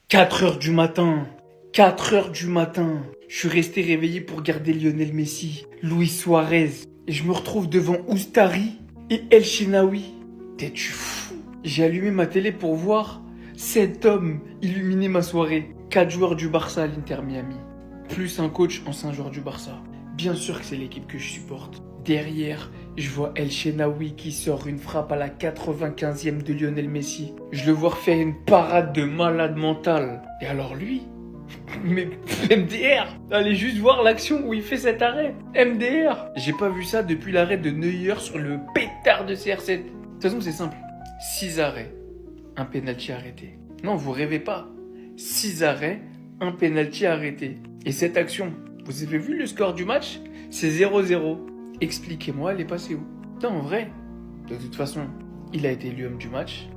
4 heures du matin. 4 heures du matin. Je suis resté réveillé pour garder Lionel Messi, Luis Suarez. Et je me retrouve devant Oustari et El Shenaoui. T'es-tu fou? J'ai allumé ma télé pour voir cet homme illuminer ma soirée. 4 joueurs du Barça à l'Inter Miami. Plus un coach, ancien joueur du Barça. Bien sûr que c'est l'équipe que je supporte. Derrière, je vois El Shenaoui qui sort une frappe à la 95e de Lionel Messi. Je le vois faire une parade de malade mental. Et alors lui, mais MDR, allez juste voir l'action où il fait cet arrêt. MDR, j'ai pas vu ça depuis l'arrêt de Neuer sur le pétard de CR7. De toute façon, c'est simple. 6 arrêts, un penalty arrêté. Non, vous rêvez pas. 6 arrêts, un penalty arrêté. Et cette action, vous avez vu le score du match? C'est 0-0. Expliquez-moi, elle est passée où? Non, en vrai, de toute façon, il a été élu homme du match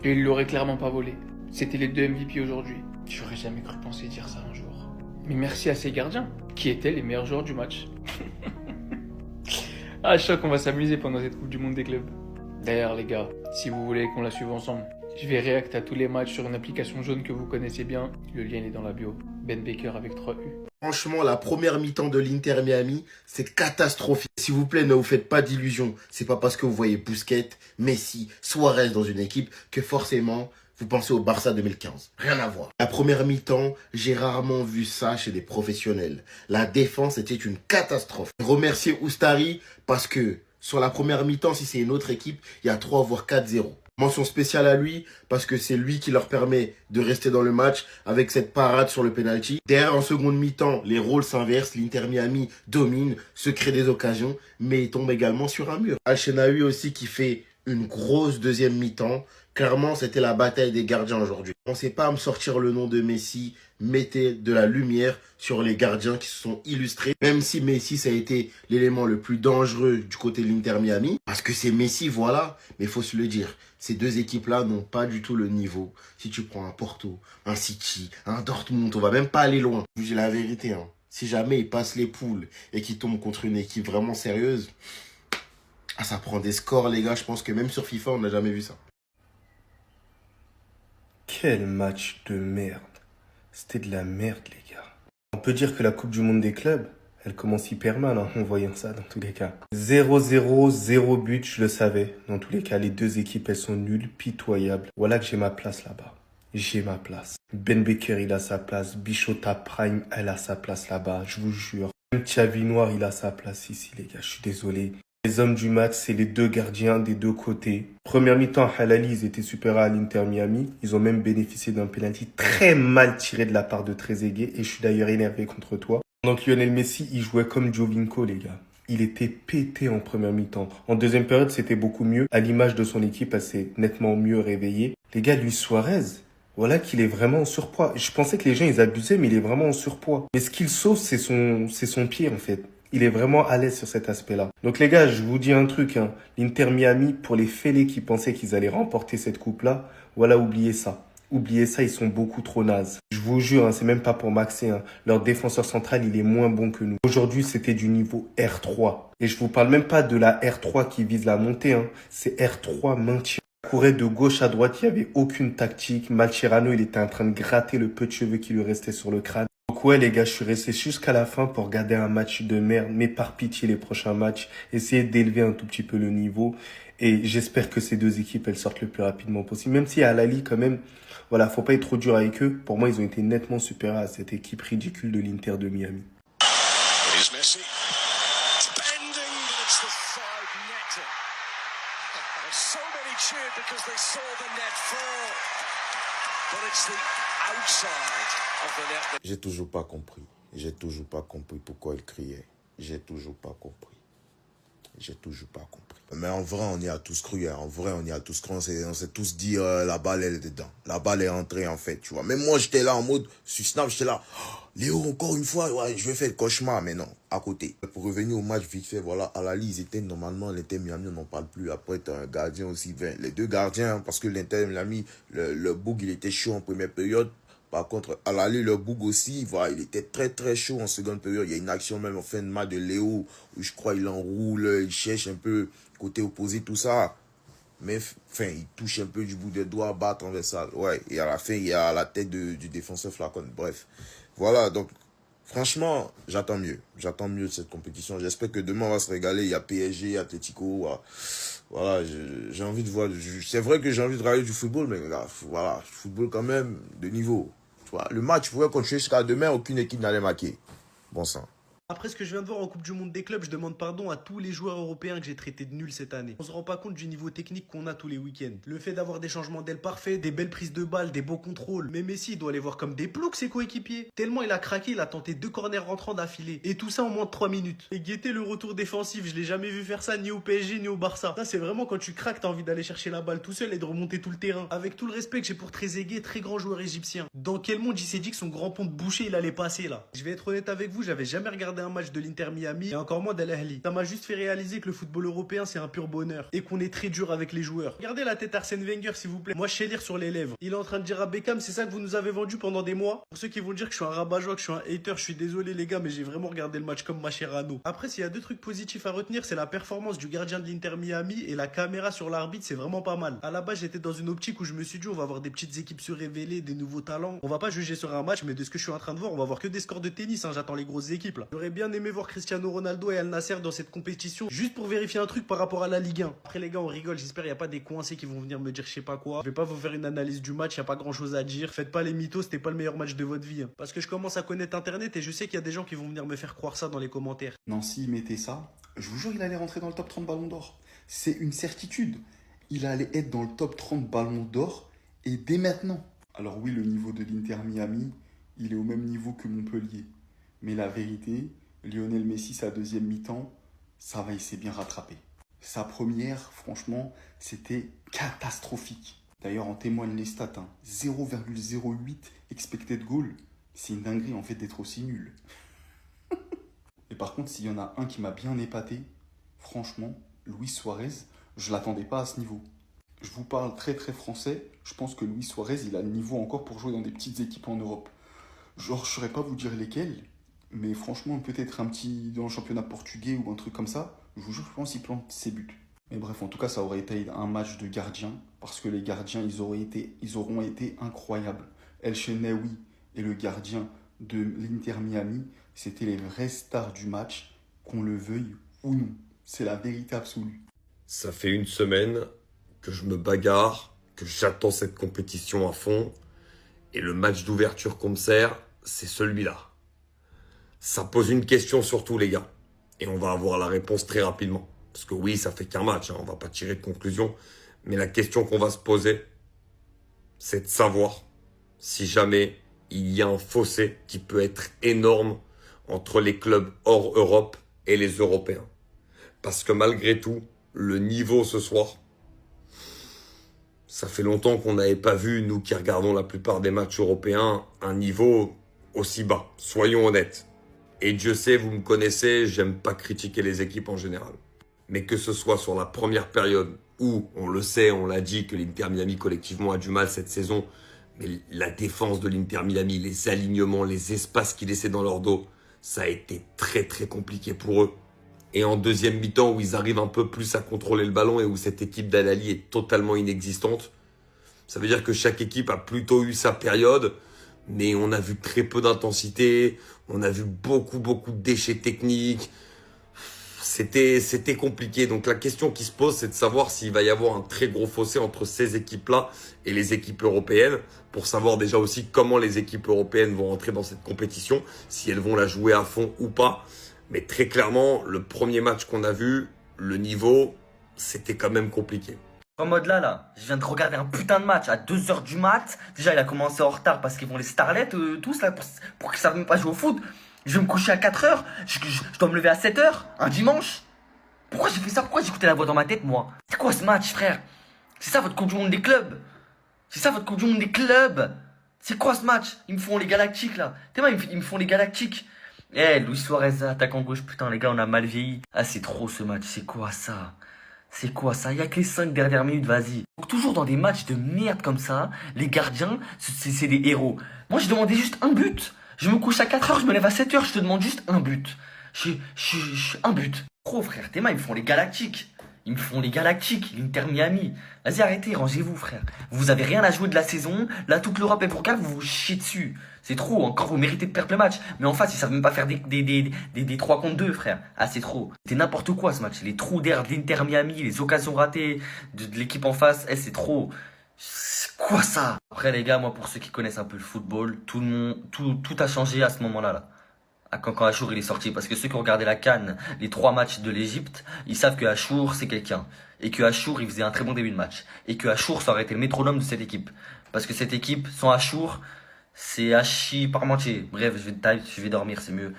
et il l'aurait clairement pas volé. C'était les 2 MVP aujourd'hui. J'aurais jamais cru penser dire ça un jour. Mais merci à ces gardiens, qui étaient les meilleurs joueurs du match. Ah, je crois qu'on va s'amuser pendant cette Coupe du Monde des clubs. D'ailleurs, les gars, si vous voulez qu'on la suive ensemble, je vais react à tous les matchs sur une application jaune que vous connaissez bien. Le lien est dans la bio. Ben Baker avec 3 U. Franchement, la première mi-temps de l'Inter Miami, c'est catastrophique. S'il vous plaît, ne vous faites pas d'illusions. C'est pas parce que vous voyez Busquets, Messi, Suarez dans une équipe que forcément vous pensez au Barça 2015. Rien à voir. La première mi-temps, j'ai rarement vu ça chez des professionnels. La défense était une catastrophe. Remercier Oustari parce que sur la première mi-temps, si c'est une autre équipe, il y a 3 voire 4-0. Mention spéciale à lui parce que c'est lui qui leur permet de rester dans le match avec cette parade sur le penalty. Derrière, en seconde mi-temps, les rôles s'inversent. L'Inter Miami domine, se crée des occasions, mais il tombe également sur un mur. El Shenaoui aussi qui fait une grosse deuxième mi-temps. Clairement, c'était la bataille des gardiens aujourd'hui. On ne sait pas à me sortir le nom de Messi. Mettez de la lumière sur les gardiens qui se sont illustrés. Même si Messi, ça a été l'élément le plus dangereux du côté de l'Inter Miami. Parce que c'est Messi, voilà. Mais il faut se le dire. Ces deux équipes-là n'ont pas du tout le niveau. Si tu prends un Porto, un City, un Dortmund, on va même pas aller loin. Je vous dis la vérité. Si jamais ils passent les poules et qu'ils tombent contre une équipe vraiment sérieuse, ça prend des scores, les gars. Je pense que même sur FIFA, on n'a jamais vu ça. Quel match de merde. C'était de la merde, les gars. On peut dire que la Coupe du Monde des clubs, elle commence hyper mal en voyant ça dans tous les cas. 0-0, 0 but, je le savais. Dans tous les cas, les deux équipes, elles sont nulles, pitoyables. Voilà que j'ai ma place là-bas. J'ai ma place. Ben Baker, il a sa place. Bichota Prime, elle a sa place là-bas, je vous jure. Même Xavi Noir, il a sa place ici, les gars. Je suis désolé. Les hommes du match, c'est les deux gardiens des deux côtés. Première mi-temps, Halali, ils étaient super à l'Inter Miami. Ils ont même bénéficié d'un penalty très mal tiré de la part de Trezeguet. Et je suis d'ailleurs énervé contre toi. Donc Lionel Messi, il jouait comme Jovinko, les gars. Il était pété en première mi-temps. En deuxième période, c'était beaucoup mieux. À l'image de son équipe, elle s'est nettement mieux réveillée. Les gars, Luis Suarez, voilà qu'il est vraiment en surpoids. Je pensais que les gens, ils abusaient, mais il est vraiment en surpoids. Mais ce qu'il sauve, c'est son pied, en fait. Il est vraiment à l'aise sur cet aspect-là. Donc les gars, je vous dis un truc, l'Inter Miami, pour les fêlés qui pensaient qu'ils allaient remporter cette coupe-là, voilà, oubliez ça. Oubliez ça, ils sont beaucoup trop nazes. Je vous jure, c'est même pas pour maxer. Leur défenseur central, il est moins bon que nous. Aujourd'hui, c'était du niveau R3. Et je vous parle même pas de la R3 qui vise la montée. C'est R3 maintien. Il courait de gauche à droite, il n'y avait aucune tactique. Mascherano, il était en train de gratter le peu de cheveux qui lui restait sur le crâne. Donc ouais les gars, je suis resté jusqu'à la fin pour regarder un match de merde, mais par pitié les prochains matchs, essayer d'élever un tout petit peu le niveau et j'espère que ces deux équipes elles sortent le plus rapidement possible. Même si à Al-Ahly quand même, voilà, faut pas être trop dur avec eux. Pour moi, ils ont été nettement supérieurs à cette équipe ridicule de l'Inter de Miami. J'ai toujours pas compris. J'ai toujours pas compris pourquoi il criait. J'ai toujours pas compris. J'ai toujours pas compris. Mais en vrai, on y a tous cru. En vrai, on y a tous cru. On s'est tous dit, la balle, elle est dedans. La balle est entrée, en fait, tu vois. Même moi, j'étais là en mode, sur Snap, j'étais là. Oh, Léo, encore une fois, ouais, je vais faire le cauchemar. Mais non, à côté. Pour revenir au match vite fait, voilà, à la ils étaient normalement, l'Inter Miami, on n'en parle plus. Après, t'as un gardien aussi. Les deux gardiens, parce que l'Inter Miami, le bug, il était chaud en première période. Par contre, à l'aller, le Boug aussi, voilà, il était très très chaud en seconde période. Il y a une action même en fin de match de Léo, où je crois il enroule, il cherche un peu côté opposé, tout ça. Mais enfin, il touche un peu du bout des doigts, bat transversal. Ouais, et à la fin, il y a la tête du défenseur Flacon. Bref, voilà, donc franchement, j'attends mieux. J'attends mieux de cette compétition. J'espère que demain, on va se régaler. Il y a PSG, Atlético. Voilà, j'ai envie de voir. C'est vrai que j'ai envie de regarder du football, mais là, voilà, football quand même de niveau. Tu vois, le match pouvait continuer jusqu'à demain, aucune équipe n'allait marquer. Bon sang. Après ce que je viens de voir en Coupe du Monde des clubs, je demande pardon à tous les joueurs européens que j'ai traités de nuls cette année. On se rend pas compte du niveau technique qu'on a tous les week-ends. Le fait d'avoir des changements d'aile parfaits, des belles prises de balles, des beaux contrôles. Mais Messi, il doit les voir comme des ploucs ses coéquipiers. Tellement il a craqué, il a tenté 2 corners rentrants d'affilée. Et tout ça en moins de 3 minutes. Et guetter le retour défensif, je l'ai jamais vu faire ça ni au PSG ni au Barça. Ça c'est vraiment quand tu craques, t'as envie d'aller chercher la balle tout seul et de remonter tout le terrain. Avec tout le respect que j'ai pour Trezeguet, très grand joueur égyptien. Dans quel monde il s'est dit que son grand pont de boucher il allait passer là? Je vais être honnête avec vous, j'avais jamais regardé un match de l'Inter Miami et encore moins d'Al Ahly. Ça m'a juste fait réaliser que le football européen c'est un pur bonheur et qu'on est très dur avec les joueurs. Regardez la tête Arsène Wenger s'il vous plaît. Moi je sais lire sur les lèvres. Il est en train de dire à Beckham, c'est ça que vous nous avez vendu pendant des mois. Pour ceux qui vont dire que je suis un rabat-joie, que je suis un hater, je suis désolé les gars, mais j'ai vraiment regardé le match comme Mascherano. Après s'il y a 2 trucs positifs à retenir, c'est la performance du gardien de l'Inter Miami et la caméra sur l'arbitre, c'est vraiment pas mal. À la base j'étais dans une optique où je me suis dit on va avoir des petites équipes se révéler, des nouveaux talents. On va pas juger sur un match, mais de ce que je suis en train de voir, on va voir que des scores de tennis, hein. J'attends les grosses équipes là. J'aurais bien aimé voir Cristiano Ronaldo et Al Nasser dans cette compétition juste pour vérifier un truc par rapport à la Ligue 1. Après les gars on rigole, j'espère il n'y a pas des coincés qui vont venir me dire je sais pas quoi. Je vais pas vous faire une analyse du match, il n'y a pas grand chose à dire. Faites pas les mythos, c'était pas le meilleur match de votre vie. Parce que je commence à connaître internet et je sais qu'il y a des gens qui vont venir me faire croire ça dans les commentaires. Non, s'il mettait ça, je vous jure il allait rentrer dans le top 30 Ballon d'Or. C'est une certitude. Il allait être dans le top 30 Ballon d'Or et dès maintenant. Alors oui, le niveau de l'Inter Miami, il est au même niveau que Montpellier. Mais la vérité, Lionel Messi, sa deuxième mi-temps, ça va, il s'est bien rattrapé. Sa première, franchement, c'était catastrophique. D'ailleurs, en témoignent les stats. 0,08 expected goal. C'est une dinguerie, en fait, d'être aussi nul. Et par contre, s'il y en a un qui m'a bien épaté, franchement, Luis Suarez, je ne l'attendais pas à ce niveau. Je vous parle très très français. Je pense que Luis Suarez, il a le niveau encore pour jouer dans des petites équipes en Europe. Genre, je ne saurais pas vous dire lesquelles. Mais franchement, peut-être un petit dans le championnat portugais ou un truc comme ça, je vous jure, je pense qu'il plante ses buts. Mais bref, en tout cas, ça aurait été un match de gardiens, parce que les gardiens, ils auront été incroyables. El Shenaoui et le gardien de l'Inter Miami, c'était les vraies stars du match, qu'on le veuille ou non. C'est la vérité absolue. Ça fait une semaine que je me bagarre, que j'attends cette compétition à fond, et le match d'ouverture qu'on me sert, c'est celui-là. Ça pose une question surtout, les gars. Et on va avoir la réponse très rapidement. Parce que oui, ça fait qu'un match, on va pas tirer de conclusion. Mais la question qu'on va se poser, c'est de savoir si jamais il y a un fossé qui peut être énorme entre les clubs hors Europe et les Européens. Parce que malgré tout, le niveau ce soir, ça fait longtemps qu'on n'avait pas vu, nous qui regardons la plupart des matchs européens, un niveau aussi bas. Soyons honnêtes. Et Dieu sait, vous me connaissez, j'aime pas critiquer les équipes en général. Mais que ce soit sur la première période où, on le sait, on l'a dit, que l'Inter Miami collectivement a du mal cette saison, mais la défense de l'Inter Miami, les alignements, les espaces qu'ils laissaient dans leur dos, ça a été très très compliqué pour eux. Et en deuxième mi-temps où ils arrivent un peu plus à contrôler le ballon et où cette équipe d'Al Ahly est totalement inexistante, ça veut dire que chaque équipe a plutôt eu sa période, mais on a vu très peu d'intensité, on a vu beaucoup de déchets techniques. C'était compliqué. Donc la question qui se pose, c'est de savoir s'il va y avoir un très gros fossé entre ces équipes-là et les équipes européennes, pour savoir déjà aussi comment les équipes européennes vont entrer dans cette compétition, si elles vont la jouer à fond ou pas. Mais très clairement, le premier match qu'on a vu, le niveau, c'était quand même compliqué. En mode là, je viens de regarder un putain de match à 2h du mat. Déjà, il a commencé en retard parce qu'ils vont les starlets, tous là, pour qu'ils savent même pas jouer au foot. Je vais me coucher à 4h, je dois me lever à 7h, un dimanche. Pourquoi j'ai fait ça? Pourquoi j'ai écouté la voix dans ma tête, moi? C'est quoi ce match, frère? C'est ça votre Coupe du Monde des clubs? C'est ça votre Coupe du Monde des clubs? C'est quoi ce match? Ils me font les galactiques, là. T'es mal, ils me font les galactiques. Eh, Luis Suarez, attaquant gauche, putain, les gars, on a mal vieilli. Ah, c'est trop ce match, c'est quoi ça? C'est quoi ça? Il y a que les 5 dernières minutes, vas-y. Donc toujours dans des matchs de merde comme ça, les gardiens, c'est des héros. Moi, je demandais juste un but. Je me couche à 4h, je me lève à 7h, je te demande juste un but. Un but. Gros frère, tes mains, ils me font les galactiques. Ils me font les Galactiques, l'Inter Miami. Vas-y, arrêtez, rangez-vous, frère. Vous avez rien à jouer de la saison. Là, toute l'Europe est pour regarde, vous vous chiez dessus. C'est trop, encore vous méritez de perdre le match. Mais en face, ils savent même pas faire des 3 contre 2, frère. Ah, c'est trop. C'était n'importe quoi ce match. Les trous d'air de l'Inter Miami, les occasions ratées de l'équipe en face, c'est trop. C'est quoi ça? Après, les gars, moi, pour ceux qui connaissent un peu le football, tout a changé à ce moment-là, là. Quand Achour il est sorti, parce que ceux qui ont regardé la CAN, les 3 matchs de l'Égypte, ils savent que Achour c'est quelqu'un, et que Achour il faisait un très bon début de match, et que Achour ça aurait été le métronome de cette équipe, parce que cette équipe sans Achour c'est Hachi Parmentier. Bref, je vais dormir, c'est mieux.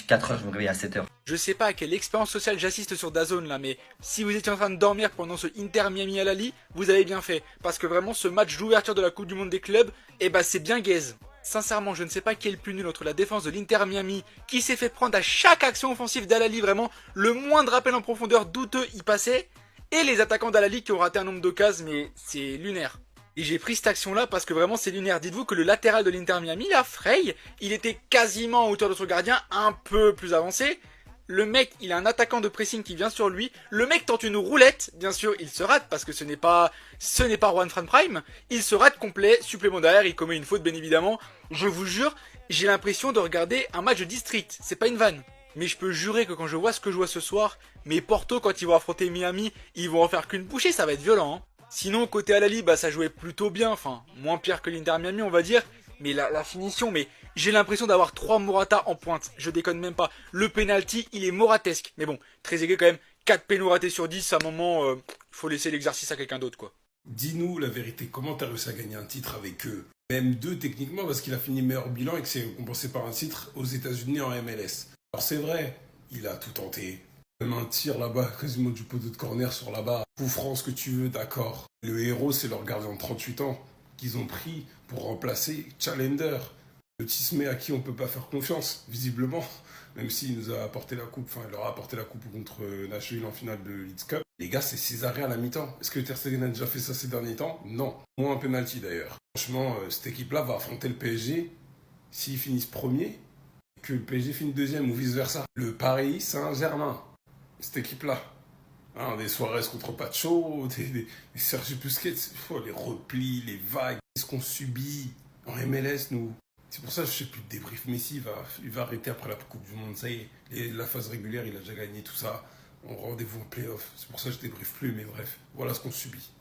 4 heures, je me réveille à 7 heures. Je sais pas à quelle expérience sociale j'assiste sur DAZN là, mais si vous étiez en train de dormir pendant ce Inter Miami Al Ahly, vous avez bien fait, parce que vraiment ce match d'ouverture de la Coupe du Monde des clubs, eh ben c'est bien gaze. Sincèrement, je ne sais pas qui est le plus nul entre la défense de l'Inter Miami, qui s'est fait prendre à chaque action offensive d'Al Ahly, vraiment, le moindre appel en profondeur douteux y passait, et les attaquants d'Al Ahly qui ont raté un nombre d'occasions, mais c'est lunaire. Et j'ai pris cette action-là parce que vraiment c'est lunaire. Dites-vous que le latéral de l'Inter Miami, là, Frey, il était quasiment à hauteur de son gardien, un peu plus avancé. Le mec, il a un attaquant de pressing qui vient sur lui. Le mec tente une roulette, bien sûr, il se rate parce que ce n'est pas Juan Fran Prime. Il se rate complet, supplément derrière, il commet une faute, bien évidemment. Je vous jure, j'ai l'impression de regarder un match de district. C'est pas une vanne. Mais je peux jurer que quand je vois ce que je vois ce soir, mes Porto, quand ils vont affronter Miami, ils vont en faire qu'une bouchée, ça va être violent, hein. Sinon, côté Al Ahly, bah ça jouait plutôt bien, enfin, moins pire que l'Inter Miami, on va dire. Mais la finition, mais j'ai l'impression d'avoir 3 Morata en pointe, je déconne même pas. Le penalty, il est moratesque. Mais bon, très aigué quand même, 4 pénaux ratés sur 10, à un moment, faut laisser l'exercice à quelqu'un d'autre, quoi. Dis-nous la vérité, comment t'as réussi à gagner un titre avec eux? Même 2 techniquement, parce qu'il a fini meilleur bilan et que c'est compensé par un titre aux États-Unis en MLS. Alors c'est vrai, il a tout tenté. Même un tir là-bas, quasiment du poteau de corner sur la barre. Coup franc, ce que tu veux, d'accord. Le héros, c'est leur gardien de 38 ans qu'ils ont pris pour remplacer Challenger. Le Tismé à qui on peut pas faire confiance, visiblement. Même s'il nous a apporté la coupe, enfin, il leur a apporté la coupe contre Nashville en finale de Leeds Cup. Les gars, c'est Césaré à la mi-temps. Est-ce que Ter Stegen a déjà fait ça ces derniers temps? Non. Moins un penalty d'ailleurs. Franchement, cette équipe-là va affronter le PSG s'ils finissent premier, que le PSG finisse deuxième ou vice-versa. Le Paris Saint-Germain. Cette équipe-là, hein, des Suarez contre Pacho, des Sergio Busquets, les replis, les vagues, qu'est-ce qu'on subit en MLS, nous. C'est pour ça que je ne sais plus de débrief. Messi, il va arrêter après la Coupe du Monde, ça y est. La phase régulière, il a déjà gagné tout ça. On rendez-vous en play-off. C'est pour ça que je ne débriefe plus, mais bref, voilà ce qu'on subit.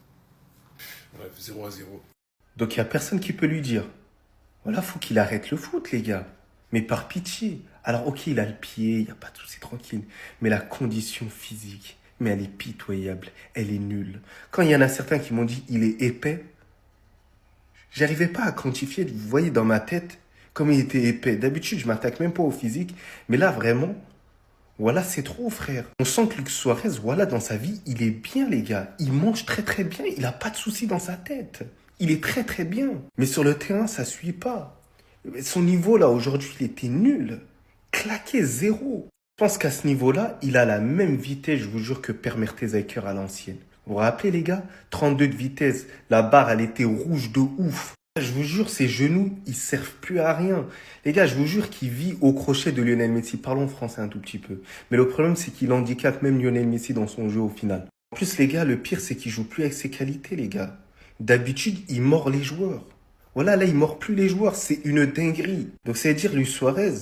Bref, 0-0. Donc il n'y a personne qui peut lui dire, voilà, faut qu'il arrête le foot, les gars. Mais par pitié. Alors ok, il a le pied, il n'y a pas de souci, tranquille. Mais la condition physique, mais elle est pitoyable, elle est nulle. Quand il y en a certains qui m'ont dit, il est épais, j'arrivais pas à quantifier, vous voyez dans ma tête, comme il était épais. D'habitude, je m'attaque même pas au physique. Mais là, vraiment, voilà, c'est trop, frère. On sent que Luc Suarez, voilà, dans sa vie, il est bien, les gars. Il mange très, très bien. Il n'a pas de soucis dans sa tête. Il est très, très bien. Mais sur le terrain, ça suit pas. Son niveau, là, aujourd'hui, il était nul. Claqué, 0. Je pense qu'à ce niveau-là, il a la même vitesse, je vous jure, que Per Mertesacker à l'ancienne. Vous vous rappelez, les gars? 32 de vitesse. La barre, elle était rouge de ouf. Je vous jure, ses genoux, ils servent plus à rien. Les gars, je vous jure qu'il vit au crochet de Lionel Messi. Parlons français un tout petit peu. Mais le problème, c'est qu'il handicape même Lionel Messi dans son jeu au final. En plus, les gars, le pire, c'est qu'il joue plus avec ses qualités, les gars. D'habitude, il mord les joueurs. Voilà, là, il mord plus les joueurs. C'est une dinguerie. Donc, ça veut dire, Luis Suarez,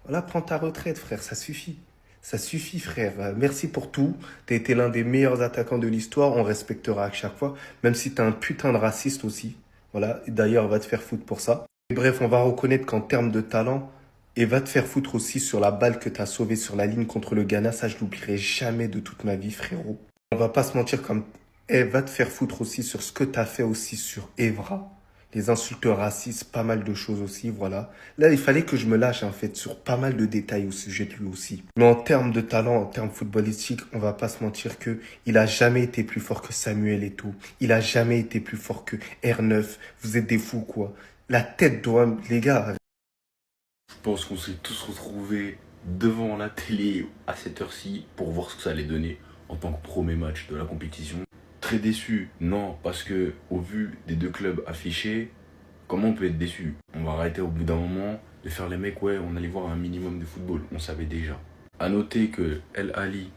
voilà, prends ta retraite, frère. Ça suffit. Ça suffit, frère. Merci pour tout. T'as été l'un des meilleurs attaquants de l'histoire. On respectera à chaque fois. Même si t'es un putain de raciste aussi. Voilà. D'ailleurs, va te faire foutre pour ça. Et bref, on va reconnaître qu'en termes de talent, et va te faire foutre aussi sur la balle que t'as sauvée sur la ligne contre le Ghana. Ça, je l'oublierai jamais de toute ma vie, frérot. On va pas se mentir comme... va te faire foutre aussi sur ce que t'as fait aussi sur Evra. Les insultes racistes, pas mal de choses aussi, voilà. Là, il fallait que je me lâche, en fait, sur pas mal de détails au sujet de lui aussi. Mais en termes de talent, en termes footballistiques, on va pas se mentir que il a jamais été plus fort que Samuel Eto'o. Il a jamais été plus fort que R9. Vous êtes des fous, quoi. La tête doit... Les gars... Je pense qu'on s'est tous retrouvés devant la télé à cette heure-ci pour voir ce que ça allait donner en tant que premier match de la compétition. Très déçu, non, parce que au vu des deux clubs affichés, comment on peut être déçu? On va arrêter au bout d'un moment de faire les mecs, ouais, on allait voir un minimum de football, on savait déjà. À noter que El Ahly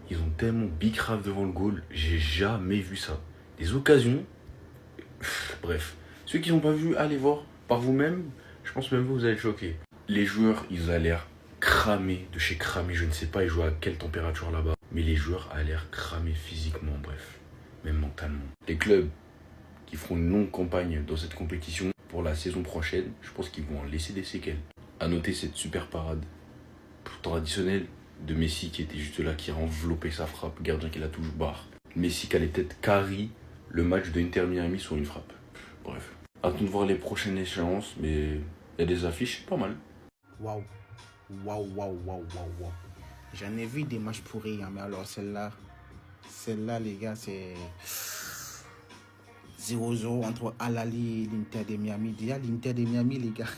Ils ont tellement bicrave devant le goal. J'ai jamais vu ça. Des occasions. Bref. Ceux qui n'ont pas vu, allez voir par vous-même. Je pense même vous allez être choqués. Les joueurs, ils ont l'air cramés, de chez cramés. Je ne sais pas, ils jouent à quelle température là-bas. Mais les joueurs ont l'air cramés physiquement, bref. Même mentalement. Les clubs qui feront une longue campagne dans cette compétition pour la saison prochaine, je pense qu'ils vont en laisser des séquelles. À noter cette super parade traditionnelle de Messi qui était juste là, qui a enveloppé sa frappe, gardien qui l'a toujours barre. Messi qui allait peut-être carry le match de Inter Miami sur une frappe. Bref. Attends de voir les prochaines échéances, mais il y a des affiches pas mal. Waouh. J'en ai vu des matchs pourris, hein, mais alors celle-là, les gars, c'est 0-0 entre Al-Ahly et l'Inter de Miami. Déjà, l'Inter de Miami, les gars.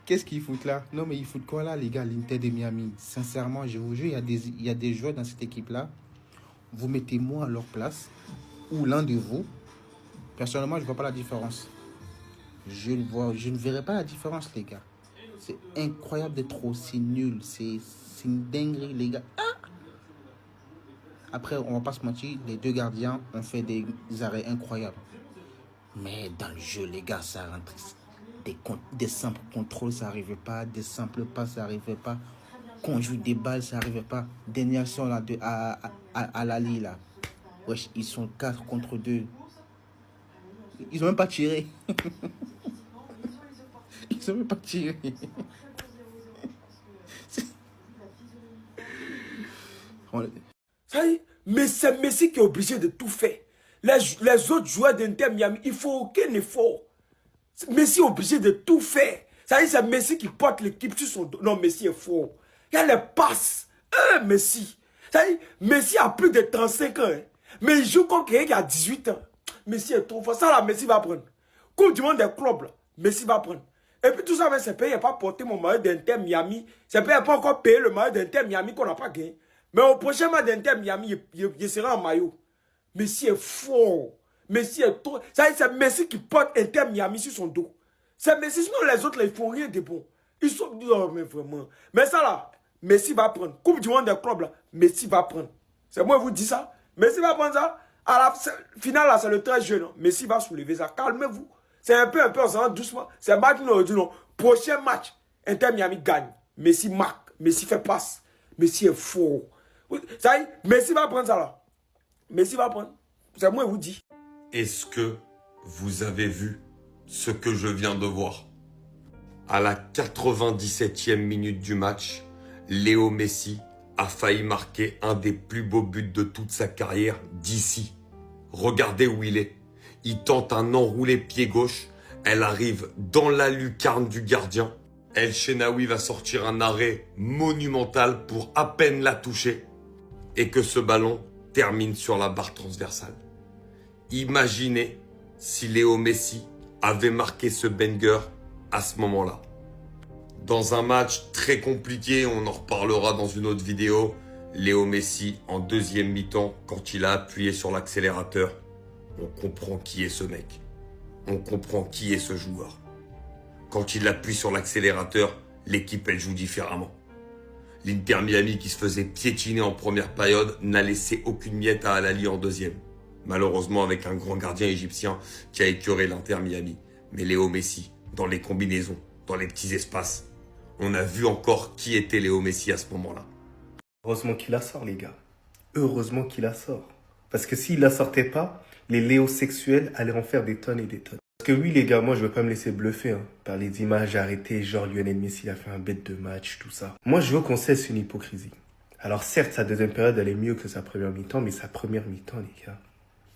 Qu'est-ce qu'ils foutent là? Non, mais ils foutent quoi là, les gars, l'Inter de Miami? Sincèrement, je vous jure, il y a des joueurs dans cette équipe-là. Vous mettez moi à leur place, ou l'un de vous. Personnellement, je ne vois pas la différence. Je ne verrai pas la différence, les gars. C'est incroyable d'être trop, c'est nul. C'est une dinguerie, les gars. Ah! Après, on va pas se mentir, les deux gardiens ont fait des arrêts incroyables. Mais dans le jeu, les gars, ça rentre. Des simples contrôles, ça n'arrivait pas. Des simples passes, ça n'arrivait pas. Conduire des balles, ça n'arrivait pas. Dernière action là, à l'Ali, là. Wesh, ils sont 4 contre 2. Ils n'ont même pas tiré. Ils n'ont même pas tiré. Ça y est, mais c'est Messi qui est obligé de tout faire. Les autres joueurs d'Inter Miami, il ne faut aucun effort. Messi est obligé de tout faire. Ça y est, c'est Messi qui porte l'équipe sur son dos. Non, Messi est fort. Il y a les passes. Messi. Ça y est, Messi a plus de 35 ans. Hein. Mais il joue comme quelqu'un qui a 18 ans. Messi est trop fort. Ça là, Messi va prendre. Coupe du monde des clubs, là, Messi va prendre. Et puis tout ça, c'est payé. Il n'a pas porté mon maillot d'Inter Miami. C'est payé. Il n'a pas encore payé le maillot d'Inter Miami qu'on n'a pas gagné. Mais au prochain match d'Inter Miami, il sera en maillot. Messi est fort. Messi est trop. Ça y est, c'est Messi qui porte Inter Miami sur son dos. C'est Messi. Sinon, les autres, là, ils font rien de bon. Ils sont. Oh, mais vraiment. Mais ça là, Messi va prendre. Coupe du monde des clubs, là, Messi va prendre. C'est moi qui vous dis ça. Messi va prendre ça. À la finale, là, c'est le très jeune. Messi va soulever ça. Calmez-vous. C'est un peu, on s'en rend doucement. C'est match nous dit non. Prochain match, Inter Miami gagne. Messi marque. Messi fait passe. Messi est fort. Ça y est, Messi va prendre ça là. Messi va prendre. C'est moi qui vous dis. Est-ce que vous avez vu ce que je viens de voir? À la 97e minute du match, Léo Messi a failli marquer un des plus beaux buts de toute sa carrière d'ici. Regardez où il est. Il tente un enroulé pied gauche. Elle arrive dans la lucarne du gardien. El Shenaoui va sortir un arrêt monumental pour à peine la toucher. Et que ce ballon termine sur la barre transversale. Imaginez si Léo Messi avait marqué ce banger à ce moment-là. Dans un match très compliqué, on en reparlera dans une autre vidéo, Léo Messi en deuxième mi-temps, quand il a appuyé sur l'accélérateur, on comprend qui est ce mec. On comprend qui est ce joueur. Quand il appuie sur l'accélérateur, l'équipe elle joue différemment. L'Inter Miami qui se faisait piétiner en première période n'a laissé aucune miette à Al-Ahly en deuxième. Malheureusement avec un grand gardien égyptien qui a écœuré l'Inter Miami. Mais Léo Messi, dans les combinaisons, dans les petits espaces, on a vu encore qui était Léo Messi à ce moment-là. Heureusement qu'il la sort, les gars. Heureusement qu'il la sort. Parce que s'il la sortait pas, les Léo sexuels allaient en faire des tonnes et des tonnes. Parce que oui, les gars, moi, je veux pas me laisser bluffer par les images arrêtées, genre Lionel Messi a fait un bête de match, tout ça. Moi, je veux qu'on cesse une hypocrisie. Alors certes, sa deuxième période, elle est mieux que sa première mi-temps, mais sa première mi-temps, les gars,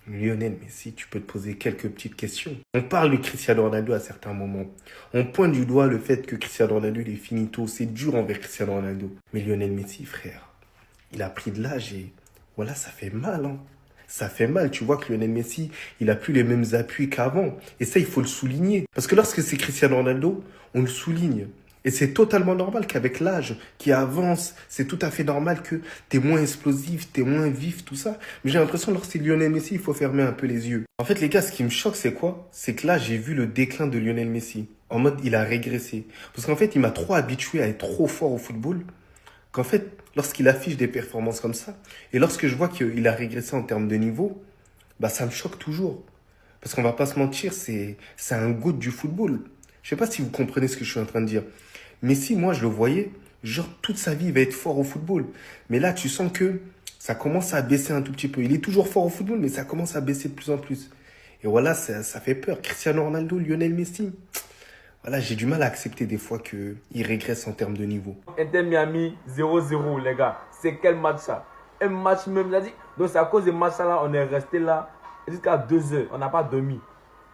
Lionel Messi, tu peux te poser quelques petites questions. On parle de Cristiano Ronaldo à certains moments. On pointe du doigt le fait que Cristiano Ronaldo, il est finito. C'est dur envers Cristiano Ronaldo. Mais Lionel Messi, frère, il a pris de l'âge et voilà, ça fait mal. Ça fait mal. Tu vois que Lionel Messi, il a plus les mêmes appuis qu'avant. Et ça, il faut le souligner. Parce que lorsque c'est Cristiano Ronaldo, on le souligne. Et c'est totalement normal qu'avec l'âge qui avance, c'est tout à fait normal que t'es moins explosif, t'es moins vif, tout ça. Mais j'ai l'impression que lorsque c'est Lionel Messi, il faut fermer un peu les yeux. En fait, les gars, ce qui me choque, c'est quoi? C'est que là, j'ai vu le déclin de Lionel Messi. En mode, il a régressé. Parce qu'en fait, il m'a trop habitué à être trop fort au football. qu'en fait, lorsqu'il affiche des performances comme ça, et lorsque je vois qu'il a régressé en termes de niveau, bah ça me choque toujours. Parce qu'on va pas se mentir, c'est un goût du football. Je sais pas si vous comprenez ce que je suis en train de dire. Messi, moi, je le voyais, genre toute sa vie, il va être fort au football. Mais là, tu sens que ça commence à baisser un tout petit peu. Il est toujours fort au football, mais ça commence à baisser de plus en plus. Et voilà, ça fait peur. Cristiano Ronaldo, Lionel Messi. Voilà, j'ai du mal à accepter des fois qu'il régresse en termes de niveau. Inter Miami 0-0, les gars. C'est quel match ça? Un match même, il a dit. Donc c'est à cause de match là, on est resté là jusqu'à 2 heures. On n'a pas dormi.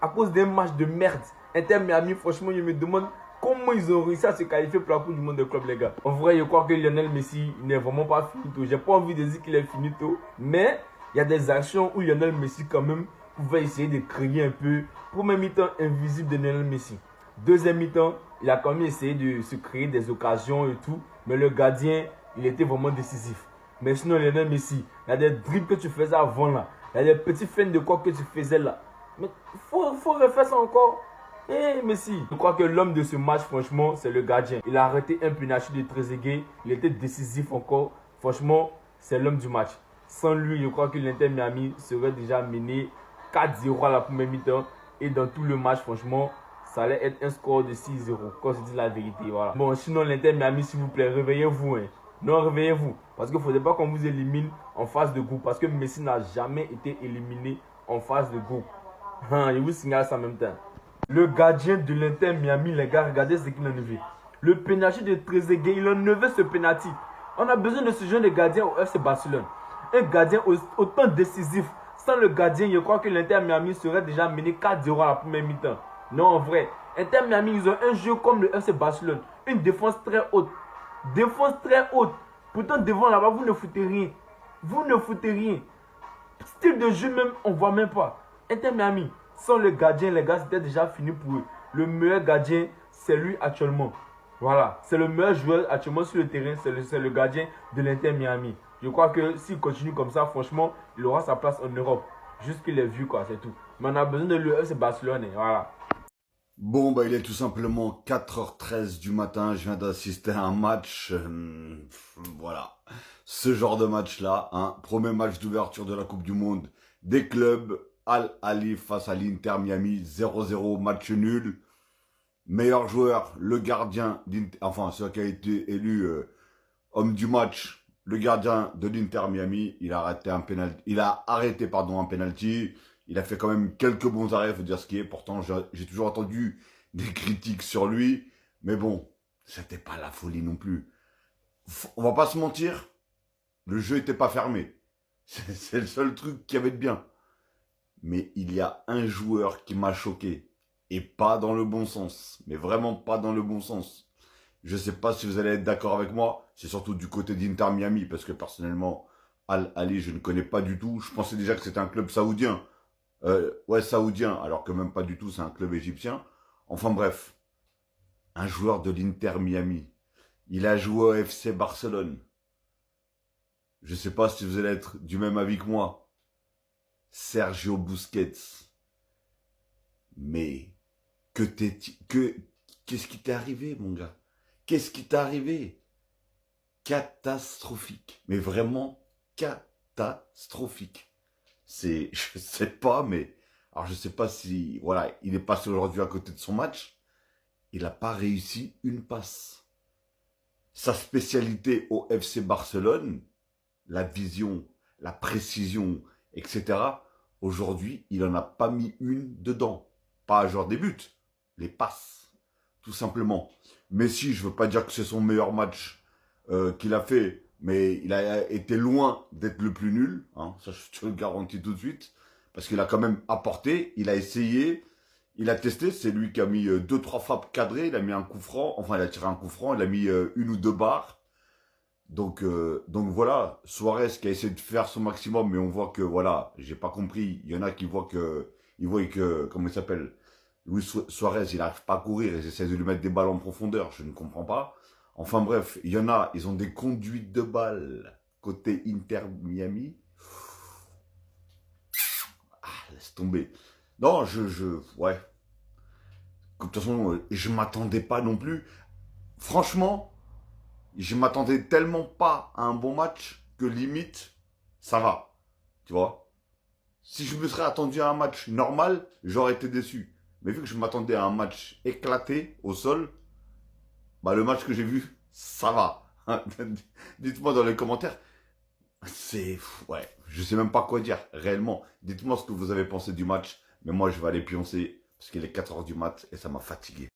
À cause d'un match de merde. Inter Miami, franchement, je me demande comment ils ont réussi à se qualifier pour la Coupe du Monde des clubs, les gars. En vrai, je crois que Lionel Messi n'est vraiment pas finito. J'ai pas envie de dire qu'il est finito. Mais il y a des actions où Lionel Messi, quand même, pouvait essayer de créer un peu. Premier mi-temps invisible de Lionel Messi. Deuxième mi-temps, il a quand même essayé de se créer des occasions et tout. Mais le gardien, il était vraiment décisif. Mais sinon, Lionel Messi, il y a des dribbles que tu faisais avant là. Il y a des petits feintes de quoi que tu faisais là. Mais il faut refaire ça encore. Eh Messi, je crois que l'homme de ce match, franchement, c'est le gardien. Il a arrêté un penalty de Trezeguet. Il était décisif encore. Franchement, c'est l'homme du match. Sans lui, je crois que l'Inter Miami serait déjà mené 4-0 à la première mi-temps. Et dans tout le match, franchement, ça allait être un score de 6-0, quand je dis la vérité, voilà. Bon, sinon, l'Inter Miami, s'il vous plaît, réveillez-vous, hein. Non, réveillez-vous. Parce qu'il ne faudrait pas qu'on vous élimine en phase de groupe. Parce que Messi n'a jamais été éliminé en phase de groupe. Je vous signale ça en même temps. Le gardien de l'Inter Miami, les gars, regardez ce qu'il a enlevé. Le penalty de Trezeguet, il a enlevé ce penalty. On a besoin de ce genre de gardien au FC Barcelone. Un gardien autant décisif. Sans le gardien, je crois que l'Inter Miami serait déjà mené 4-0 à la première mi-temps. Non, en vrai. Inter Miami, ils ont un jeu comme le FC Barcelone. Une défense très haute. Défense très haute. Pourtant, devant là-bas, vous ne foutez rien. Vous ne foutez rien. Style de jeu même, on ne voit même pas. Inter Miami, sans le gardien, les gars, c'était déjà fini pour eux. Le meilleur gardien, c'est lui actuellement. Voilà. C'est le meilleur joueur actuellement sur le terrain. C'est le gardien de l'Inter Miami. Je crois que s'il continue comme ça, franchement, il aura sa place en Europe. Juste qu'il est vu, quoi, c'est tout. Mais on a besoin de l'UFC Barcelone, voilà. Bon, bah, il est tout simplement 4h13 du matin. Je viens d'assister à un match. Voilà. Ce genre de match-là, hein. Premier match d'ouverture de la Coupe du Monde des clubs. Al Ahly face à l'Inter Miami. 0-0, match nul. Meilleur joueur, le gardien enfin, celui qui a été élu homme du match, le gardien de l'Inter Miami. Il a arrêté un penalty. Un penalty. Il a fait quand même quelques bons arrêts, faut dire ce qui est. Pourtant, j'ai toujours entendu des critiques sur lui. Mais bon, c'était pas la folie non plus. On va pas se mentir, le jeu était pas fermé. C'est le seul truc qui avait de bien. Mais il y a un joueur qui m'a choqué. Et pas dans le bon sens. Mais vraiment pas dans le bon sens. Je sais pas si vous allez être d'accord avec moi. C'est surtout du côté d'Inter Miami. Parce que personnellement, Al Ahly, je ne connais pas du tout. Je pensais déjà que c'était un club saoudien. Ouais, saoudien, alors que même pas du tout, c'est un club égyptien. Enfin bref, un joueur de l'Inter Miami. Il a joué au FC Barcelone. Je sais pas si vous allez être du même avis que moi. Sergio Busquets. Mais, qu'est-ce qui t'est arrivé, mon gars? Qu'est-ce qui t'est arrivé? Catastrophique. Mais vraiment catastrophique. Je sais pas, mais, alors je sais pas si, voilà, il est passé aujourd'hui à côté de son match. Il n'a pas réussi une passe. Sa spécialité au FC Barcelone, la vision, la précision, etc. Aujourd'hui, il en a pas mis une dedans. Pas genre des buts, les passes, tout simplement. Messi, je veux pas dire que c'est son meilleur match qu'il a fait, mais il a été loin d'être le plus nul, hein, ça je te le garantis tout de suite, parce qu'il a quand même apporté, il a essayé, il a testé, c'est lui qui a mis 2-3 frappes cadrées, il a mis un coup franc, enfin il a tiré un coup franc, il a mis 1 ou 2 barres, donc voilà, Suarez qui a essayé de faire son maximum, mais on voit que, voilà, j'ai pas compris, il y en a qui voient que, comment il s'appelle, Luis Suarez, il n'arrive pas à courir, ils essaient de lui mettre des balles en profondeur, je ne comprends pas. Enfin bref, il y en a, ils ont des conduites de balles côté Inter Miami. Ah, laisse tomber. Non, ouais. De toute façon, je m'attendais pas non plus. Franchement, Je m'attendais tellement pas à un bon match que limite, ça va. Tu vois? Si je me serais attendu à un match normal, j'aurais été déçu. Mais vu que je m'attendais à un match éclaté au sol, bah le match que j'ai vu, ça va. Dites-moi dans les commentaires. Ouais, je sais même pas quoi dire, réellement. Dites-moi ce que vous avez pensé du match. Mais moi, je vais aller pioncer parce qu'il est 4 h du mat et ça m'a fatigué.